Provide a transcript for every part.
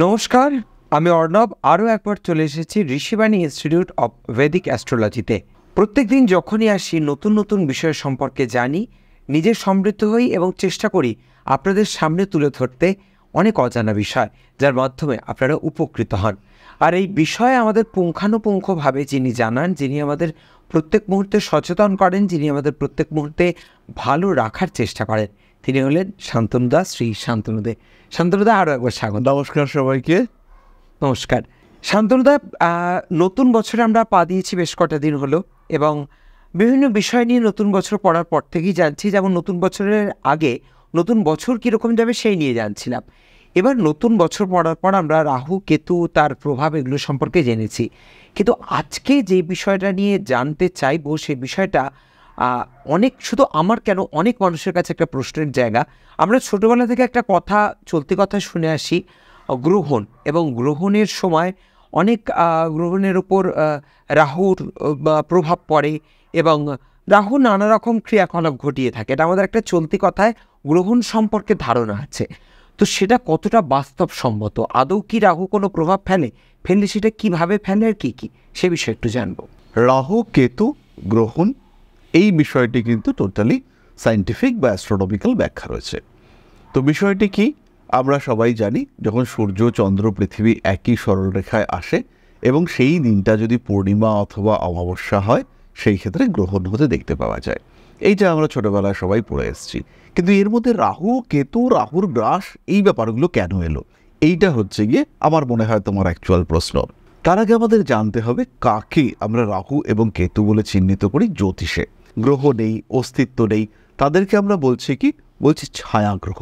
নমস্কার, আমি অর্ণব আরও একবার চলে এসেছি ঋষিবাণী ইনস্টিটিউট অব ভেদিক অ্যাস্ট্রোলজিতে। প্রত্যেকদিন যখনই আসি নতুন নতুন বিষয় সম্পর্কে জানি, নিজে সমৃদ্ধ হই এবং চেষ্টা করি আপনাদের সামনে তুলে ধরতে অনেক অজানা বিষয়, যার মাধ্যমে আপনারা উপকৃত হন। আর এই বিষয়ে আমাদের পুঙ্খানুপুঙ্খভাবে যিনি জানান, যিনি আমাদের প্রত্যেক মুহূর্তে সচেতন করেন, যিনি আমাদের প্রত্যেক মুহূর্তে ভালো রাখার চেষ্টা করেন, তিনি হলেন শান্তনুদা, শ্রী শান্তনুদে। শান্তনুদা, আরও একবার স্বাগত। নমস্কার সবাইকে। নমস্কার শান্তনুদা। নতুন বছরে আমরা পা দিয়েছি বেশ কটা দিন হলো, এবং বিভিন্ন বিষয় নিয়ে নতুন বছর পড়ার পর থেকেই জানছি, যেমন নতুন বছরের আগে নতুন বছর কীরকম যাবে সেই নিয়ে জানছিলাম। এবার নতুন বছর পড়ার পর আমরা রাহু কেতু, তার প্রভাব, এগুলো সম্পর্কে জেনেছি। কিন্তু আজকে যে বিষয়টা নিয়ে জানতে চাইবো, সেই বিষয়টা অনেক, শুধু আমার কেন, অনেক মানুষের কাছে একটা প্রশ্নের জায়গা। আমরা ছোটোবেলা থেকে একটা কথা, চলতি কথা শুনে আসি, গ্রহণ, এবং গ্রহণের সময় অনেক গ্রহণের ওপর রাহুর প্রভাব পড়ে, এবং রাহু নানা রকম ক্রিয়াকলাপ ঘটিয়ে থাকে। এটা আমাদের একটা চলতি কথায় গ্রহণ সম্পর্কে ধারণা আছে। তো সেটা কতটা বাস্তবসম্মত? আদৌ কি রাহু কোনো প্রভাব ফেললে সেটা কিভাবে ফেলে আর কী কী, সে বিষয়ে একটু জানবো। রাহু কেতু গ্রহণ, এই বিষয়টি কিন্তু টোটালি সায়েন্টিফিক বা অ্যাস্ট্রোনমিক্যাল ব্যাখ্যা রয়েছে। তো বিষয়টি কি আমরা সবাই জানি, যখন সূর্য, চন্দ্র, পৃথিবী একই সরলরেখায় আসে এবং সেই দিনটা যদি পূর্ণিমা অথবা অমাবস্যা হয়, সেই ক্ষেত্রে গ্রহণ হতে দেখতে পাওয়া যায়। এইটা আমরা ছোটোবেলায় সবাই পড়ে এসেছি। কিন্তু এর মধ্যে রাহু কেতু, রাহুর গ্রাস, এই ব্যাপারগুলো কেন এলো, এইটা হচ্ছে গিয়ে আমার মনে হয় তোমার অ্যাকচুয়াল প্রশ্ন। তার আগে আমাদের জানতে হবে কাকে আমরা রাহু এবং কেতু বলে চিহ্নিত করি জ্যোতিষে। গ্রহ নেই, অস্তিত্ব নেই, তাদেরকে আমরা বলছি ছায়া গ্রহ।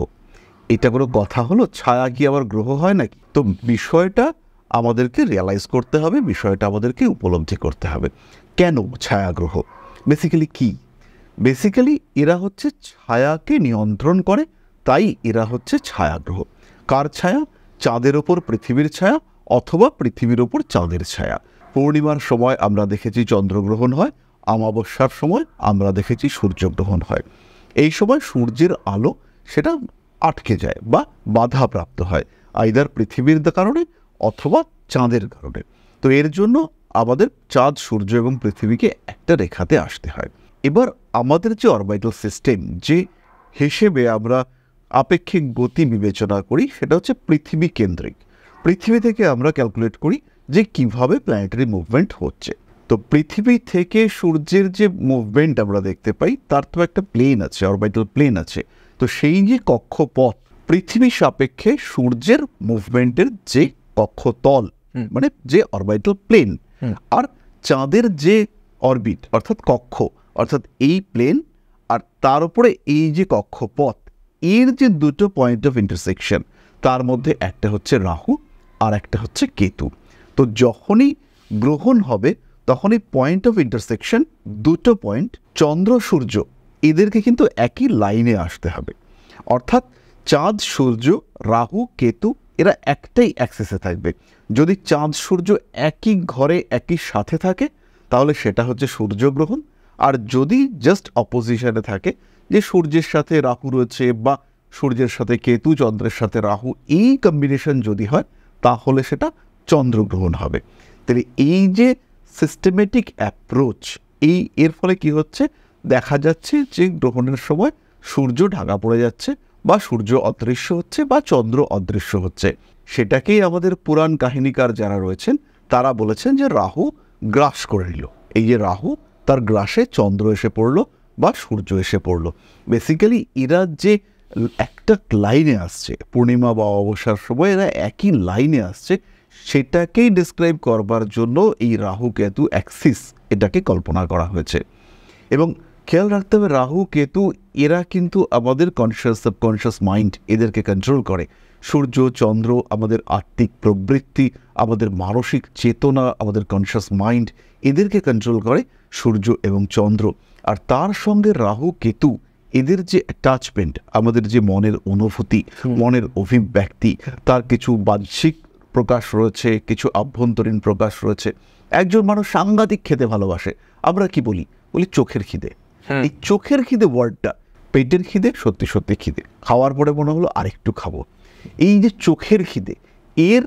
এটা কোনো কথা হলো? ছায়া কি আবার গ্রহ হয় নাকি? তো বিষয়টা আমাদেরকে রিয়ালাইজ করতে হবে, বিষয়টা আমাদেরকে উপলব্ধি করতে হবে। কেন ছায়া গ্রহ? বেসিক্যালি এরা হচ্ছে ছায়াকে নিয়ন্ত্রণ করে, তাই এরা হচ্ছে ছায়া গ্রহ। কার ছায়া? চাঁদের ওপর পৃথিবীর ছায়া, অথবা পৃথিবীর ওপর চাঁদের ছায়া। পূর্ণিমার সময় আমরা দেখেছি চন্দ্রগ্রহণ হয়, অমাবস্যার সময় আমরা দেখেছি সূর্যগ্রহণ হয়। এই সময় সূর্যের আলো সেটা আটকে যায় বা বাধাপ্রাপ্ত হয়, আইদার পৃথিবীর কারণে অথবা চাঁদের কারণে। তো এর জন্য আমাদের চাঁদ, সূর্য এবং পৃথিবীকে একটা রেখাতে আসতে হয়। এবার আমাদের যে অরবিটাল সিস্টেম, যে হিসেবে আমরা আপেক্ষিক গতি বিবেচনা করি, সেটা হচ্ছে পৃথিবী কেন্দ্রিক। পৃথিবী থেকে আমরা ক্যালকুলেট করি যে কিভাবে প্ল্যানেটারি মুভমেন্ট হচ্ছে। তো পৃথিবী থেকে সূর্যের যে মুভমেন্ট আমরা দেখতে পাই, তার তো একটা প্লেন আছে, অরবিটাল প্লেন আছে। তো সেই যে কক্ষপথ, পৃথিবী সাপেক্ষে সূর্যের মুভমেন্টের যে কক্ষতল, মানে যে অরবিটাল প্লেন, আর চাঁদের যে অরবিট অর্থাৎ কক্ষ, অর্থাৎ এই প্লেন, আর তার উপরে এই যে কক্ষপথ, এর যে দুটো পয়েন্ট অফ ইন্টারসেকশন, তার মধ্যে একটা হচ্ছে রাহু আর একটা হচ্ছে কেতু। তো যখনই গ্রহণ হবে, তখনই পয়েন্ট অফ ইন্টারসেকশন, দুটো পয়েন্ট, চন্দ্র সূর্য, এদেরকে কিন্তু একই লাইনে আসতে হবে। অর্থাৎ চাঁদ, সূর্য, রাহু, কেতু, এরা একটাই অ্যাক্সেসে থাকবে। যদি চাঁদ সূর্য একই ঘরে একই সাথে থাকে, তাহলে সেটা হচ্ছে সূর্যগ্রহণ। আর যদি জাস্ট অপোজিশনে থাকে, যে সূর্যের সাথে রাহু রয়েছে বা সূর্যের সাথে কেতু, চন্দ্রের সাথে রাহু, এই কম্বিনেশন যদি হয়, তাহলে সেটা চন্দ্রগ্রহণ হবে। তাহলে এই যে সিস্টেমেটিক অ্যাপ্রোচ, এর ফলে কি হচ্ছে, দেখা যাচ্ছে যে গ্রহণের সময় সূর্য ঢাকা পড়ে যাচ্ছে, বা সূর্য অদৃশ্য হচ্ছে, বা চন্দ্র অদৃশ্য হচ্ছে। সেটাকেই আমাদের পুরাণ কাহিনীকার যারা রয়েছেন, তারা বলেছেন যে রাহু গ্রাস করে নিল। এই যে রাহু, তার গ্রাসে চন্দ্র এসে পড়লো বা সূর্য এসে পড়লো। বেসিক্যালি এরা যে একটা লাইনে আসছে, পূর্ণিমা বা অমাবস্যার সময় এরা একই লাইনে আসছে, সেটাকেই ডিসক্রাইব করবার জন্য এই রাহু কেতু অ্যাক্সিস, এটাকে কল্পনা করা হয়েছে। এবং খেয়াল রাখতে হবে, রাহু কেতু এরা কিন্তু আমাদের কনসিয়াস, সাবকনসিয়াস মাইন্ড, এদেরকে কন্ট্রোল করে। সূর্য, চন্দ্র আমাদের আত্মিক প্রবৃত্তি, আমাদের মানসিক চেতনা, আমাদের কনসিয়াস মাইন্ড, এদেরকে কন্ট্রোল করে সূর্য এবং চন্দ্র। আর তার সঙ্গে রাহু কেতু, এদের যে অ্যাটাচমেন্ট, আমাদের যে মনের অনুভূতি, মনের অভিব্যক্তি, তার কিছু বাহ্যিক প্রকাশ রয়েছে, কিছু আভ্যন্তরীণ প্রকাশ রয়েছে। একজন মানুষ সাংঘাতিক খেতে ভালোবাসে, আমরা কি বলি চোখের খিদে। এই চোখের খিদে ওয়ার্ডটা, পেটের খিদে সত্যি সত্যি খিদে, খাওয়ার পরে মনে হলো আরেকটু খাবো। এই যে চোখের খিদে, এর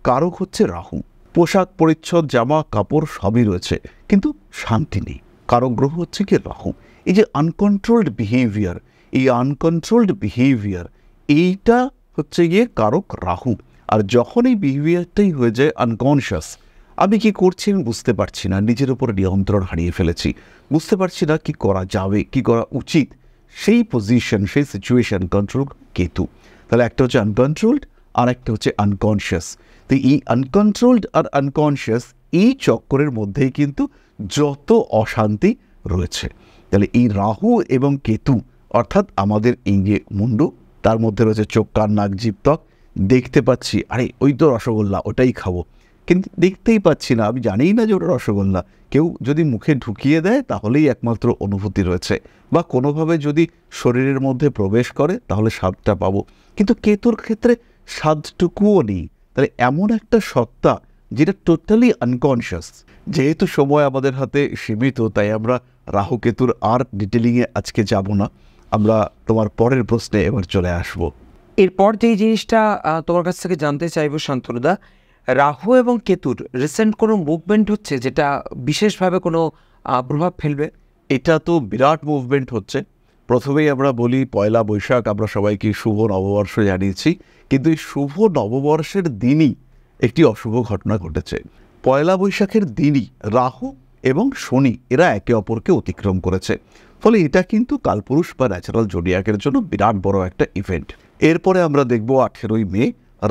কারক হচ্ছে রাহু। পোশাক পরিচ্ছদ, জামা কাপড় সবই রয়েছে, কিন্তু শান্তি নেই। কারক গ্রহ হচ্ছে কি রাহু। এই যে আনকন্ট্রোলড বিহেভিয়ার, এই আনকন্ট্রোলড বিহেভিয়ার এইটা হচ্ছে গিয়ে কারক রাহু। আর যখন এই বিহেভিয়ারটাই হয়ে যায় আনকনশিয়াস, আমি কি করছি আমি বুঝতে পারছি না, নিজের উপর নিয়ন্ত্রণ হারিয়ে ফেলেছি, বুঝতে পারছি না কি করা যাবে, কি করা উচিত, সেই পজিশন, সেই সিচুয়েশন কন্ট্রোল কেতু। তাহলে একটা হচ্ছে আনকন্ট্রোলড আর একটা হচ্ছে আনকনশিয়াস। তো এই আনকন্ট্রোলড আর আনকনশিয়াস এই চক্করের মধ্যেই কিন্তু যত অশান্তি রয়েছে। তাহলে এই রাহু এবং কেতু অর্থাৎ আমাদের এই যে মুন্ডু, তার মধ্যে রয়েছে চোখ, কান, নাক, জিভ, ত্বক। দেখতে পাচ্ছি আরে ওই তো রসগোল্লা, ওটাই খাবো, কিন্তু দেখতেই পাচ্ছি না, আমি জানিই না যে ওটা রসগোল্লা। কেউ যদি মুখে ঢুকিয়ে দেয় তাহলেই একমাত্র অনুভূতি রয়েছে, বা কোনোভাবে যদি শরীরের মধ্যে প্রবেশ করে তাহলে স্বাদটা পাবো। কিন্তু কেতুর ক্ষেত্রে স্বাদটুকুও নেই। তাহলে এমন একটা সত্তা যেটা টোটালি আনকনশিয়াস। যেহেতু সময় আমাদের হাতে সীমিত, তাই আমরা রাহু কেতুর আর ডিটেলিংয়ে আজকে যাব না। আমরা তোমার পরের প্রশ্নে এবার চলে আসব। এরপর যেই জিনিসটা তোমার কাছ থেকে জানতে চাইবো শান্তনুদা, রাহু এবং কেতুর রিসেন্ট কোনো মুভমেন্ট হচ্ছে যেটা বিশেষভাবে কোনো প্রভাব ফেলবে? এটা তো বিরাট মুভমেন্ট হচ্ছে। প্রথমেই আমরা বলি পয়লা বৈশাখ আমরা সবাইকে শুভ নববর্ষ জানিয়েছি, কিন্তু এই শুভ নববর্ষের দিনই একটি অশুভ ঘটনা ঘটেছে। পয়লা বৈশাখের দিনই রাহু এবং শনি এরা একে অপরকে অতিক্রম করেছে। ফলে এটা কিন্তু কালপুরুষ বা ন্যাচারাল জোডিয়াকের জন্য বিরাট বড় একটা ইভেন্ট। এরপরে আমরা দেখব 18ই মে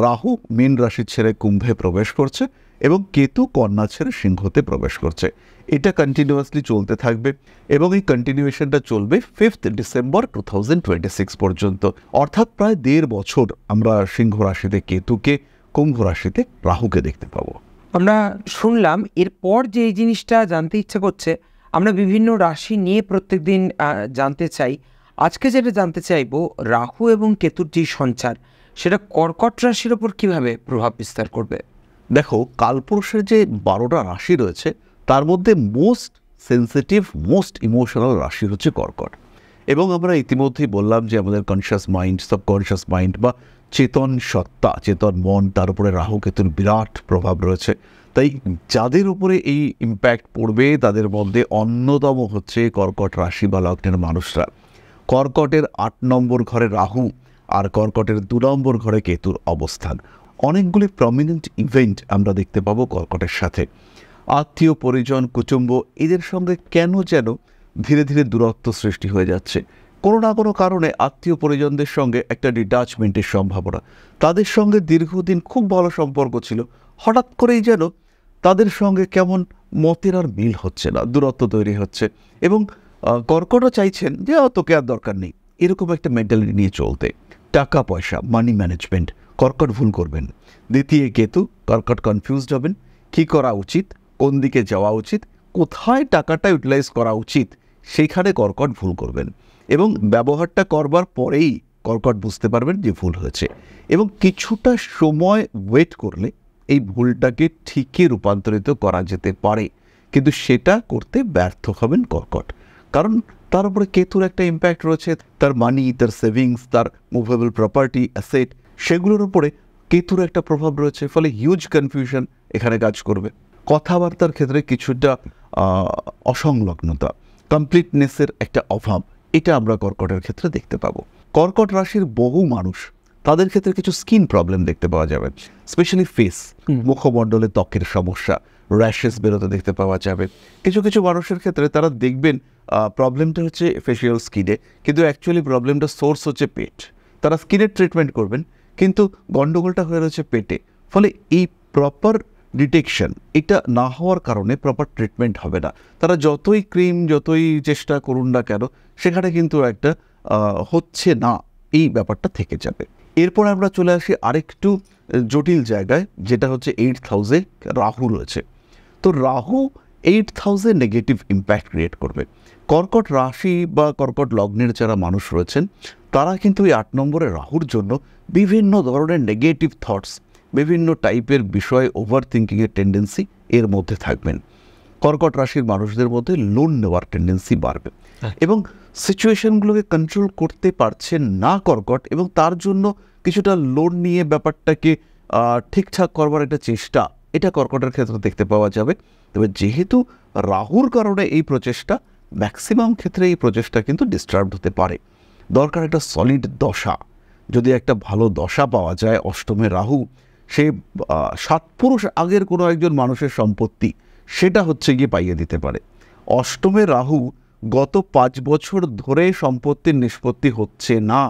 রাহু মীন রাশি ছেড়ে কুম্ভে প্রবেশ করছে এবং কেতু কন্যা ছেড়ে সিংহতে প্রবেশ করছে। এটা কন্টিনিউয়াসলি চলতে থাকবে এবং এই কন্টিনিউয়েশনটা চলবে 5th ডিসেম্বর 2026 পর্যন্ত। অর্থাৎ প্রায় 1.5 বছর আমরা সিংহ রাশিতে কেতুকে, কুম্ভ রাশিতে রাহুকে দেখতে পাবো। আমরা শুনলাম। এরপর যে এই জিনিসটা জানতে ইচ্ছে করছে, আমরা বিভিন্ন রাশি নিয়ে প্রত্যেকদিন জানতে চাই। আজকে যেটা জানতে চাইবো, রাহু এবং কেতুর যে সঞ্চার সেটা কর্কট রাশির ওপর কিভাবে প্রভাব বিস্তার করবে? দেখো, কালপুরুষের যে 12টা রাশি রয়েছে তার মধ্যে মোস্ট সেন্সিটিভ, মোস্ট ইমোশনাল রাশি হচ্ছে কর্কট। এবং আমরা ইতিমধ্যেই বললাম যে আমাদের কনশিয়াস মাইন্ড, সাবকনশিয়াস মাইন্ড বা চেতন সত্তা, চেতন মন, তার উপরে রাহু কেতুর বিরাট প্রভাব রয়েছে। তাই যাদের উপরে এই ইম্প্যাক্ট পড়বে তাদের মধ্যে অন্যতম হচ্ছে কর্কট রাশি বা লগ্নের মানুষরা। কর্কটের 8 নম্বর ঘরে রাহু আর কর্কটের 2 নম্বর ঘরে কেতুর অবস্থান। অনেকগুলি প্রমিনেন্ট ইভেন্ট আমরা দেখতে পাবো কর্কটের সাথে। আত্মীয় পরিজন, কুটুম্ব এদের সঙ্গে কেন যেন ধীরে ধীরে দূরত্ব সৃষ্টি হয়ে যাচ্ছে। কোনো না কোনো কারণে আত্মীয় পরিজনদের সঙ্গে একটা ডিটাচমেন্টের সম্ভাবনা। তাদের সঙ্গে দীর্ঘদিন খুব ভালো সম্পর্ক ছিল, হঠাৎ করেই যেন তাদের সঙ্গে কেমন মতের আর মিল হচ্ছে না, দূরত্ব তৈরি হচ্ছে। এবং কর্কটও চাইছেন যে তোকে আর দরকার নেই, এরকম একটা মেন্টালিটি নিয়ে চলতে। টাকা পয়সা, মানি ম্যানেজমেন্ট কর্কট ভুল করবেন। দ্বিতীয় কেতু, কর্কট কনফিউজড হবেন, কী করা উচিত, কোন দিকে যাওয়া উচিত, কোথায় টাকাটা ইউটিলাইজ করা উচিত, সেইখানে কর্কট ভুল করবেন। এবং ব্যবহারটা করবার পরেই কর্কট বুঝতে পারবেন যে ভুল হয়েছে, এবং কিছুটা সময় ওয়েট করলে এই ভুলটাকে ঠিকই রূপান্তরিত করা যেতে পারে। কিন্তু সেটা করতে ব্যর্থ হবেন কর্কট, কারণ তার উপরে কেতুর একটা ইম্প্যাক্ট রয়েছে। তার মানি, তার সেভিংস, তার মুভেবল প্রপার্টি, অ্যাসেট, সেগুলোর উপরে কেতুর একটা প্রভাব রয়েছে। ফলে হিউজ কনফিউশন এখানে কাজ করবে। কথাবার্তার ক্ষেত্রে কিছুটা অসংলগ্নতা, কমপ্লিটনেসের একটা অভাব, এটা আমরা কর্কটের ক্ষেত্রে দেখতে পাবো। কর্কট রাশির বহু মানুষ, তাদের ক্ষেত্রে কিছু স্কিন প্রবলেম দেখতে পাওয়া যাবে, স্পেশালি ফেস, মুখমণ্ডলে ত্বকের সমস্যা, র্যাশেস বেরোতে দেখতে পাওয়া যাবে। কিছু কিছু মানুষের ক্ষেত্রে তারা দেখবেন প্রবলেমটা হচ্ছে ফেশিয়াল স্কিনে, কিন্তু অ্যাকচুয়ালি প্রবলেমটা সোর্স হচ্ছে পেট। তারা স্কিনের ট্রিটমেন্ট করবেন, কিন্তু গণ্ডগোলটা হয়ে রয়েছে পেটে। ফলে এই প্রপার ডিটেকশন এটা না হওয়ার কারণে প্রপার ট্রিটমেন্ট হবে না। তারা যতই ক্রিম, যতই চেষ্টা করুন না কেন, সেখানে কিন্তু একটা হচ্ছে না, এই ব্যাপারটা থেকে যাবে। এরপর আমরা চলে আসি আরেকটু জটিল জায়গায়, যেটা হচ্ছে 8th হাউসে রাহু রয়েছে। তো রাহু 8th হাউসে নেগেটিভ ইম্প্যাক্ট ক্রিয়েট করবে। কর্কট রাশি বা কর্কট লগ্নের যারা মানুষ রয়েছেন তারা কিন্তু এই 8 নম্বরে রাহুর জন্য বিভিন্ন ধরনের নেগেটিভ থটস, বিভিন্ন টাইপের বিষয় ওভার থিঙ্কিংয়ের টেন্ডেন্সি এর মধ্যে থাকবেন। কর্কট রাশির মানুষদের মধ্যে লোন নেওয়ার টেন্ডেন্সি বাড়বে এবং সিচুয়েশনগুলোকে কন্ট্রোল করতে পারছেন না কর্কট, এবং তার জন্য কিছুটা লোন নিয়ে ব্যাপারটাকে ঠিকঠাক করবার একটা চেষ্টা, এটা কর্কটের ক্ষেত্রে দেখতে পাওয়া যাবে। তবে যেহেতু রাহুর কারণে এই প্রচেষ্টা, ম্যাক্সিমাম ক্ষেত্রে এই প্রচেষ্টা কিন্তু ডিস্টার্ব হতে পারে। দরকার একটা সলিড দশা। যদি একটা ভালো দশা পাওয়া যায়, অষ্টমে রাহু, সে 7 পুরুষ আগের কোনো একজন মানুষের সম্পত্তি, সেটা হচ্ছে গিয়ে পাইয়ে দিতে পারে। অষ্টমে রাহু গত 5 বছর ধরে সম্পত্তির নিষ্পত্তি হচ্ছে না,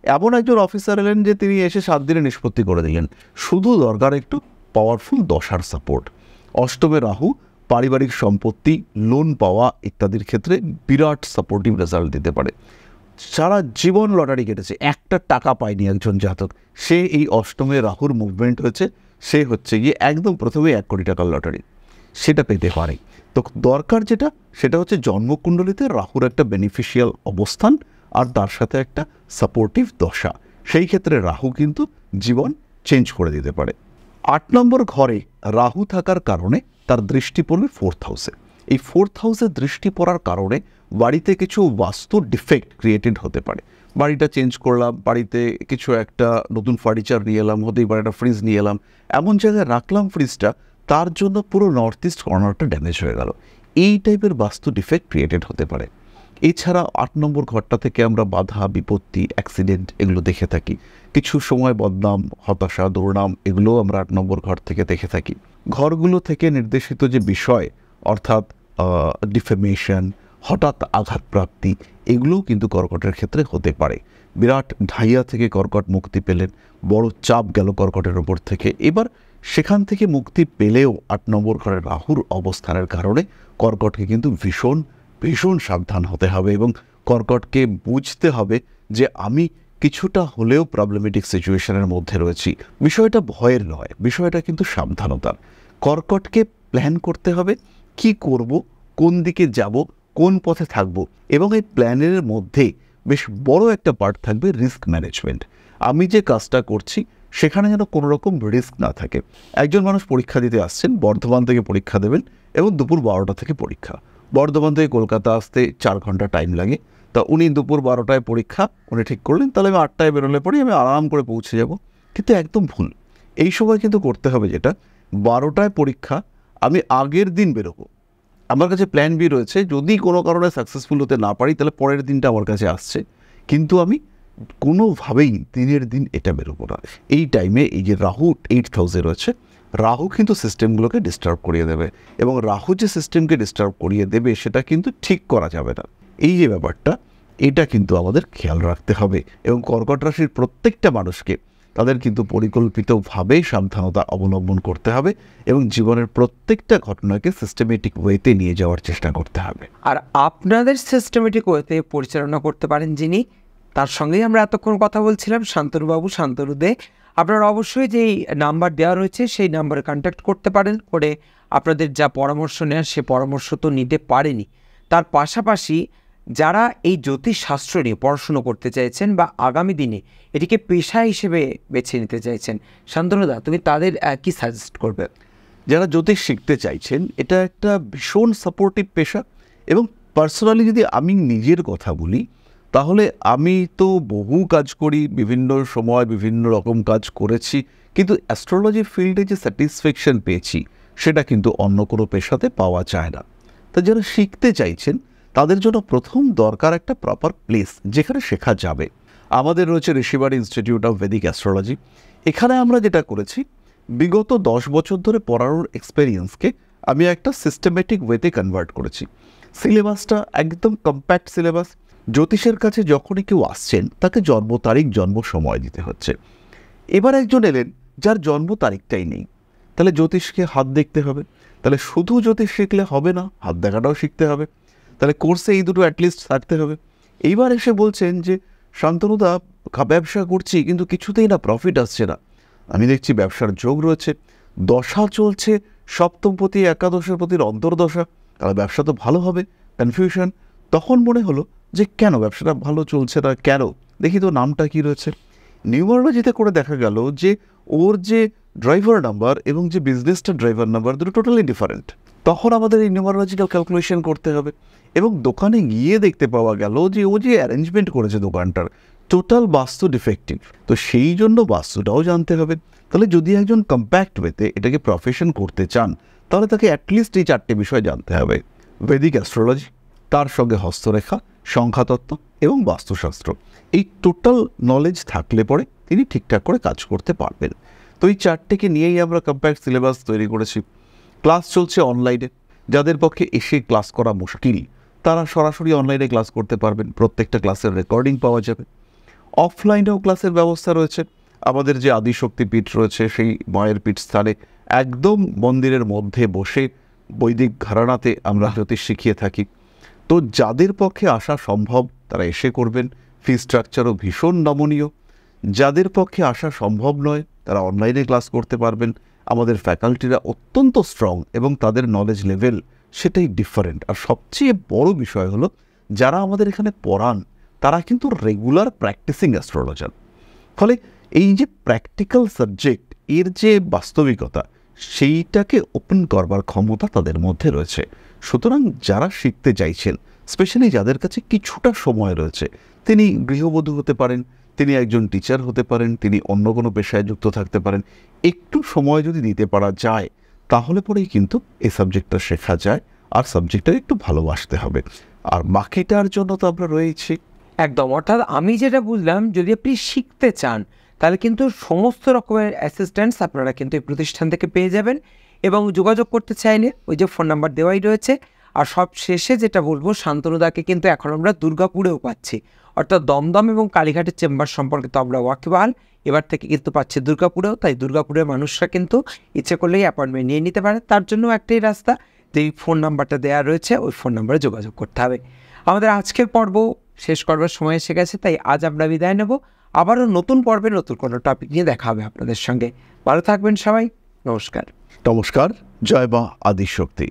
এমন একজন অফিসার এলেন যে তিনি এসে 7 দিনে নিষ্পত্তি করে দিলেন। শুধু দরকার একটু পাওয়ারফুল দশার সাপোর্ট। অষ্টমে রাহু পারিবারিক সম্পত্তি, লোন পাওয়া ইত্যাদির ক্ষেত্রে বিরাট সাপোর্টিভ রেজাল্ট দিতে পারে। সারা জীবন লটারি কেটেছে, একটা টাকা পায়নি একজন জাতক, সে এই অষ্টমে রাহুর মুভমেন্ট হয়েছে, সে হচ্ছে গিয়ে একদম প্রথমে 1 কোটি টাকার লটারি সেটা পেতে পারে। তো দরকার যেটা, সেটা হচ্ছে জন্মকুণ্ডলিতে রাহুর একটা বেনিফিশিয়াল অবস্থান আর তার সাথে একটা সাপোর্টিভ দশা। সেই ক্ষেত্রে রাহু কিন্তু জীবন চেঞ্জ করে দিতে পারে। 8 নম্বর ঘরে রাহু থাকার কারণে তার দৃষ্টি পড়বে 4th হাউসে। এই 4th হাউসে দৃষ্টি পড়ার কারণে বাড়িতে কিছু বাস্তু ডিফেক্ট ক্রিয়েটেড হতে পারে। বাড়িটা চেঞ্জ করলাম, বাড়িতে কিছু একটা নতুন ফার্নিচার নিয়ে এলাম, হতেই পারে একটা ফ্রিজ নিয়ে এলাম, এমন জায়গায় রাখলাম ফ্রিজটা, তার জন্য পুরো নর্থ ইস্ট কর্নারটা ড্যামেজ হয়ে গেল। এই টাইপের বাস্তু ডিফেক্ট ক্রিয়েটেড হতে পারে। এছাড়া 8 নম্বর ঘরটা থেকে আমরা বাধা, বিপত্তি, অ্যাক্সিডেন্ট এগুলো দেখে থাকি। কিছু সময় বদনাম, হতাশা, দুর্নাম এগুলোও আমরা 8 নম্বর ঘর থেকে দেখে থাকি। ঘরগুলো থেকে নির্দেশিত যে বিষয়, অর্থাৎ ডিফেমেশন, হঠাৎ আঘাতপ্রাপ্তি, এগুলোও কিন্তু কর্কটের ক্ষেত্রে হতে পারে। বিরাট ঢাইয়া থেকে কর্কট মুক্তি পেলেন, বড় চাপ গেল কর্কটের ওপর থেকে। এবার সেখান থেকে মুক্তি পেলেও 8 নম্বর ঘরে রাহুর অবস্থানের কারণে কর্কটকে কিন্তু ভীষণ ভীষণ সাবধান হতে হবে এবং কর্কটকে বুঝতে হবে যে আমি কিছুটা হলেও প্রবলেমেটিক সিচুয়েশনের মধ্যে রয়েছি। বিষয়টা ভয়ের নয়, বিষয়টা কিন্তু সাবধানতার। কর্কটকে প্ল্যান করতে হবে, কি করব, কোন দিকে যাব, কোন পথে থাকব, এবং এই প্ল্যানের মধ্যে বেশ বড় একটা পার্ট থাকবে রিস্ক ম্যানেজমেন্ট। আমি যে কাজটা করছি সেখানে যেন কোনো রকম রিস্ক না থাকে। একজন মানুষ পরীক্ষা দিতে আসছেন, বর্ধমান থেকে পরীক্ষা দেবেন এবং দুপুর 12টা থেকে পরীক্ষা। বর্ধমান থেকে কলকাতা আসতে 4 ঘন্টা টাইম লাগে। তা উনি দুপুর 12টায় পরীক্ষা উনি ঠিক করলেন, তাহলে আমি 8টায় বেরোলে পরেই আমি আরাম করে পৌঁছে যাব। কিন্তু একদম ভুল। এই সময় কিন্তু করতে হবে যেটা, 12টায় পরীক্ষা, আমি আগের দিন বেরোবো। আমার কাছে প্ল্যান বি রয়েছে, যদি কোনো কারণে সাকসেসফুল হতে না পারি তাহলে পরের দিনটা আমার কাছে আসছে, কিন্তু আমি কোনোভাবেই দিনের দিন এটা বেরোবো না। এই টাইমে এই যে রাহু 8th হাউসে রয়েছে, রাহু কিন্তু সিস্টেমগুলোকে ডিস্টার্ব করিয়ে দেবে, এবং রাহু যে সিস্টেমকে ডিস্টার্ব করিয়ে দেবে সেটা কিন্তু ঠিক করা যাবে না। এই যে ব্যাপারটা, এটা কিন্তু আমাদের খেয়াল রাখতে হবে, এবং কর্কট রাশির প্রত্যেকটা মানুষকে তাদের কিন্তু পরিকল্পিতভাবে সাবধানতা অবলম্বন করতে হবে এবং জীবনের প্রত্যেকটা ঘটনাকে সিস্টেমেটিক ওয়েতে নিয়ে যাওয়ার চেষ্টা করতে হবে। আর আপনাদের সিস্টেমেটিক ওয়েতে পরিচালনা করতে পারেন যিনি, তার সঙ্গেই আমরা এতক্ষণ কথা বলছিলাম, শান্তনুবাবু, শান্তনু দে। আপনারা অবশ্যই যেই নাম্বার দেওয়া রয়েছে সেই নাম্বারে কন্ট্যাক্ট করতে পারেন, করে আপনাদের যা পরামর্শ নেওয়ার সে পরামর্শ তো নিতে পারেনি। তার পাশাপাশি যারা এই জ্যোতিষশাস্ত্র নিয়ে পড়াশুনো করতে চাইছেন বা আগামী দিনে এটিকে পেশা হিসেবে বেছে নিতে চাইছেন, শান্তনুদা তুমি তাদের কি সাজেস্ট করবে? যারা জ্যোতিষ শিখতে চাইছেন, এটা একটা ভীষণ সাপোর্টিভ পেশা, এবং পার্সোনালি যদি আমি নিজের কথা বলি, তাহলে আমি তো বহু কাজ করি, বিভিন্ন সময় বিভিন্ন রকম কাজ করেছি, কিন্তু অ্যাস্ট্রোলজি ফিল্ডে যে স্যাটিসফ্যাকশন পেয়েছি সেটা কিন্তু অন্য কোনো পেশাতে পাওয়া যায় না। তা যারা শিখতে চাইছেন তাদের জন্য প্রথম দরকার একটা প্রপার প্লেস যেখানে শেখা যাবে। আমাদের রয়েছে Rishibari institute of Vedic astrology. এখানে আমরা যেটা করেছি, বিগত 10 বছর ধরে পড়ানোর এক্সপেরিয়েন্সকে আমি একটা সিস্টেমেটিক ওয়েতে কনভার্ট করেছি। সিলেবাসটা একদম কম্প্যাক্ট সিলেবাস। জ্যোতিষের কাছে যখনই কেউ আসছেন তাকে জন্ম তারিখ, জন্ম সময় দিতে হচ্ছে। এবার একজন এলেন যার জন্ম তারিখটাই নেই, তাহলে জ্যোতিষকে হাত দেখতে হবে। তাহলে শুধু জ্যোতিষ শিখলে হবে না, হাত দেখাটাও শিখতে হবে। তাহলে কোর্সে এই দুটো অ্যাটলিস্ট থাকতে হবে। এইবার এসে বলছেন যে শান্তনুদা, ব্যবসা করছি কিন্তু কিছুতেই না প্রফিট আসছে না। আমি দেখছি ব্যবসার যোগ রয়েছে, দশা চলছে, সপ্তমপতি একাদশের প্রতির অন্তর্দশা, তাহলে ব্যবসা তো ভালো হবে। কনফিউশন। তখন মনে হলো যে কেন ব্যবসাটা ভালো চলছে না, কেন দেখি তো নামটা কি রয়েছে। নিউমারোলজিতে করে দেখা গেল যে ওর যে ড্রাইভার নাম্বার এবং যে বিজনেসটা ড্রাইভার নাম্বার দুটো টোটালি ডিফারেন্ট। তখন আমাদের এই নিউমারোলজিটাও ক্যালকুলেশন করতে হবে, এবং দোকানে গিয়ে দেখতে পাওয়া গেল যে ও যে অ্যারেঞ্জমেন্ট করেছে দোকানটার টোটাল বাস্তু ডিফেক্টিভ। তো সেই জন্য বাস্তুটাও জানতে হবে। তাহলে যদি একজন কম্প্যাক্ট ওয়েতে এটাকে প্রফেশন করতে চান, তাহলে তাকে অ্যাটলিস্ট এই 4টে বিষয় জানতে হবে: বৈদিক অ্যাস্ট্রোলজি, তার সঙ্গে হস্তরেখা, সংখ্যাতত্ত্ব এবং বাস্তুশাস্ত্র। এই টোটাল নলেজ থাকলে পরে তিনি ঠিকঠাক করে কাজ করতে পারবেন। তো এই 4টেকে নিয়েই আমরা কম্প্যাক্ট সিলেবাস তৈরি করেছি। ক্লাস চলছে অনলাইনে। যাদের পক্ষে এসে ক্লাস করা মুশকিল, তারা সরাসরি অনলাইনে ক্লাস করতে পারবেন। প্রত্যেকটা ক্লাসের রেকর্ডিং পাওয়া যাবে। অফলাইনেও ক্লাসের ব্যবস্থা রয়েছে। আমাদের যে আদিশক্তি পীঠ রয়েছে, সেই মায়ের পীঠ স্থানে একদম মন্দিরের মধ্যে বসে বৈদিক ঘরানাতে আমরা জ্যোতিষ শিখিয়ে থাকি। তো যাদের পক্ষে আসা সম্ভব তারা এসে করবেন। ফি স্ট্রাকচারও ভীষণ নমনীয়। যাদের পক্ষে আসা সম্ভব নয় তারা অনলাইনে ক্লাস করতে পারবেন। আমাদের ফ্যাকাল্টিরা অত্যন্ত স্ট্রং এবং তাদের নলেজ লেভেল সেটাই ডিফারেন্ট। আর সবচেয়ে বড় বিষয় হলো, যারা আমাদের এখানে পড়ান তারা কিন্তু রেগুলার প্র্যাকটিসিং অ্যাস্ট্রোলজার। ফলে এই যে প্র্যাকটিক্যাল সাবজেক্ট, এর যে বাস্তবিকতা, সেইটাকে ওপেন করবার ক্ষমতা তাদের মধ্যে রয়েছে। সুতরাং যারা শিখতে চাইছেন, স্পেশালি যাদের কাছে কিছুটা সময় রয়েছে, তিনি গৃহবধূ হতে পারেন, তিনি একজন টিচার হতে পারেন, তিনি অন্য কোনো পেশায় যুক্ত থাকতে পারেন, একটু সময় যদি দিতে পারা যায় তাহলে পরেই কিন্তু এই সাবজেক্টটা শেখা যায়। আর সাবজেক্টটা একটু ভালোবাসতে হবে। আর বাকিটার জন্য তো আমরা রয়েছি। একদম, অর্থাৎ আমি যেটা বুঝলাম, যদি আপনি শিখতে চান তাহলে কিন্তু সমস্ত রকমের অ্যাসিস্ট্যান্টস আপনারা কিন্তু এই প্রতিষ্ঠান থেকে পেয়ে যাবেন। এবং যোগাযোগ করতে চাইলে ওই যে ফোন নাম্বার দেওয়াই রয়েছে। আর সব শেষে যেটা বলবো, শান্তনুদাকে কিন্তু এখন আমরা দুর্গাপুরেও পাচ্ছি। অর্থাৎ দমদম এবং কালীঘাটের চেম্বার সম্পর্কে তো আমরা ওয়াকিবহাল, এবার থেকে কিন্তু পাচ্ছি দুর্গাপুরেও। তাই দুর্গাপুরের মানুষরা কিন্তু ইচ্ছে করলেই অ্যাপয়েন্টমেন্ট নিয়ে নিতে পারে। তার জন্য একটাই রাস্তা, যেই ফোন নাম্বারটা দেওয়া রয়েছে ওই ফোন নাম্বারে যোগাযোগ করতে হবে। আমাদের আজকের পর্ব শেষ করবার সময় এসে গেছে, তাই আজ আমরা বিদায় নেব। আবারও নতুন পর্বে নতুন কোনো টপিক নিয়ে দেখা হবে আপনাদের সঙ্গে। ভালো থাকবেন সবাই, নমস্কার। নমস্কার। জয় মা আদিশক্তি।